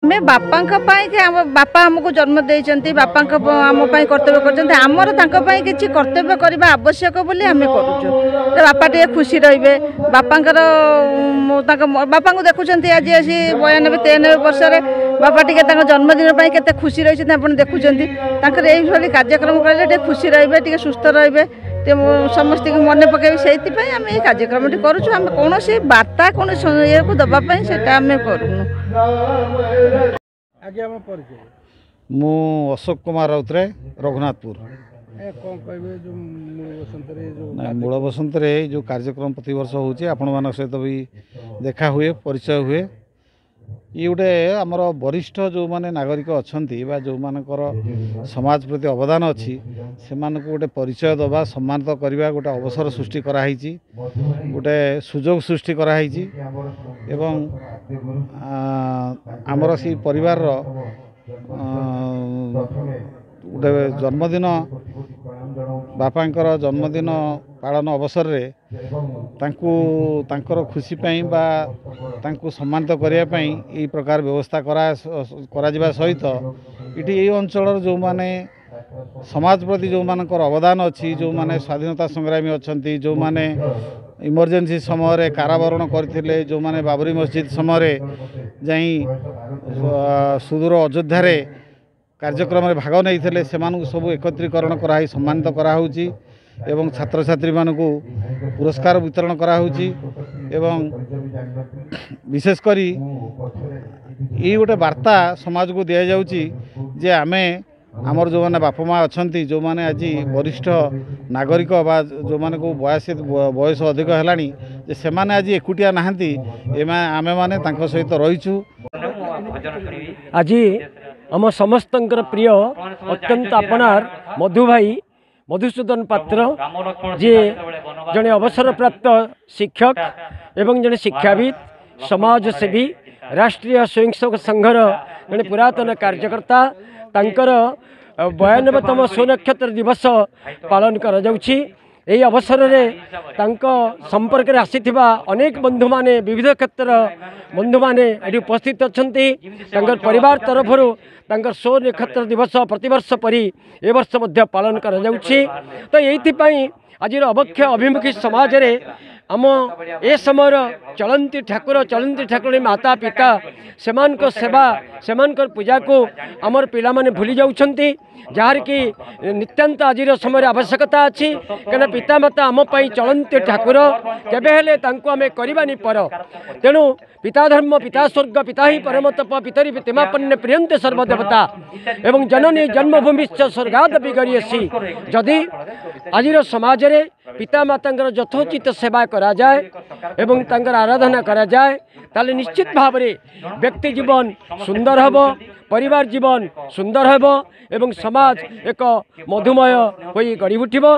आमे बापा बापा आमको जन्म देइचंती बापा आम कर्तव्य करचंती आमर तांको पई किछि कर्तव्य करबा आवश्यक बोली आमे करूछु। बापा टे खुशी रहिबे बापांकर बापा को देखुचंती आज आसी 92-93 वर्ष रे बापा टिके तांको जन्मदिन पई केते खुशी रहिछंती आपण देखुचंती तांकर एई भली कार्यक्रम करले टे खुशी रहिबे टिके सुस्थ रहिबे समस्त मन पकड़ से आम ये कार्यक्रम करुँ आम कौन सी बार्ता कौन ये दवापाई से करूँ। मु अशोक कुमार राउतराय रघुनाथपुर। मूल बसंत जो कार्यक्रम प्रति वर्ष होची आपण मान सहित भी देखा हुए परिचय हुए। ये गोटे आमर वरिष्ठ जो माने नागरिक अच्छी जो मानकर समाज प्रति अवदान अच्छी से गोटे परिचय दबा सम्मानित करवा गोटे अवसर सृष्टि कराई गोटे सुजोग सृष्टि कराई एवं आमर सी परिवार गोटे जन्मदिन बापांकर जन्मदिन पालन अवसर रे तांकर खुशी पाई बा तांको सम्मानित करिया पाई ई प्रकार व्यवस्था करा जिबा सहित इटी ए अंचल जो माने समाज प्रति जो मानकर अवदान अच्छी जो माने स्वाधीनता संग्रामी अच्छी जो माने इमरजेंसी समय रे कारावरण करथिले जो माने बाबरी मस्जिद समय जाई सुदूर अयोध्या रे कार्यक्रम में भाग नहीं से सब एकत्रीकरण कराई सम्मानित कराऊँगी एवं छात्र छात्री मानू पुरस्कार वितरण कराऊँगी एवं विशेषकर ये गोटे वार्ता समाज को दि जाऊँगी जे आमे आमर जो मैंने बापा माँ अच्छा जो मैंने आज वरिष्ठ नागरिक बा जो मैंने को बयस अधिक है से माने आज एकुटिया नहांती आमे माने तांको सहित रहीचु। आज आम समस्त प्रिय अत्यंत अपनार मधु भाई मधुसूदन पात्र जी जड़े अवसर प्राप्त शिक्षक एवं जड़े शिक्षाविद समाजसेवी राष्ट्रीय स्वयंसेवक संघर जड़े पुरातन कार्यकर्ता तांकर 92तम सुनक्षत्र दिवस पालन कर जाउछि। यही अवसर में संपर्क में आसीथिबा अनेक बंधु माने विविध क्षेत्र बंधु माने एटी उपस्थित अछंती परिवार तरफ सो नक्षत्र दिवस प्रतिवर्ष परी ए वर्ष मध्य पालन कर जाउछि। तो यही आज अभक्ष अभिमुखी समाज रे आम ए समय चलंती ठाकुर माता पिता सेमान को सेवा सेमान पूजा को आमर पिला माने भूली जाउछंती जार कि नित्यांत आज समय आवश्यकता अच्छी कहीं पिता माता आम चलंती ठाकुर केबे आम करवानी पर तेणु पिता धर्म पिता स्वर्ग पिता ही परम तप पितरी पितिमापन्ने प्रियंते सर्वदेवता एवं जननी जन्मभूमिश्च स्वर्गादपि गरीयसी। जदि आज समाज रे पिता माता यथोचित सेवा करा जाए एवं तांकर आराधना करा जाए ताले निश्चित भाव में व्यक्ति जीवन सुंदर हेबो परिवार जीवन सुंदर हेबो एवं समाज एक मधुमय होई गढ़ी उठिबो।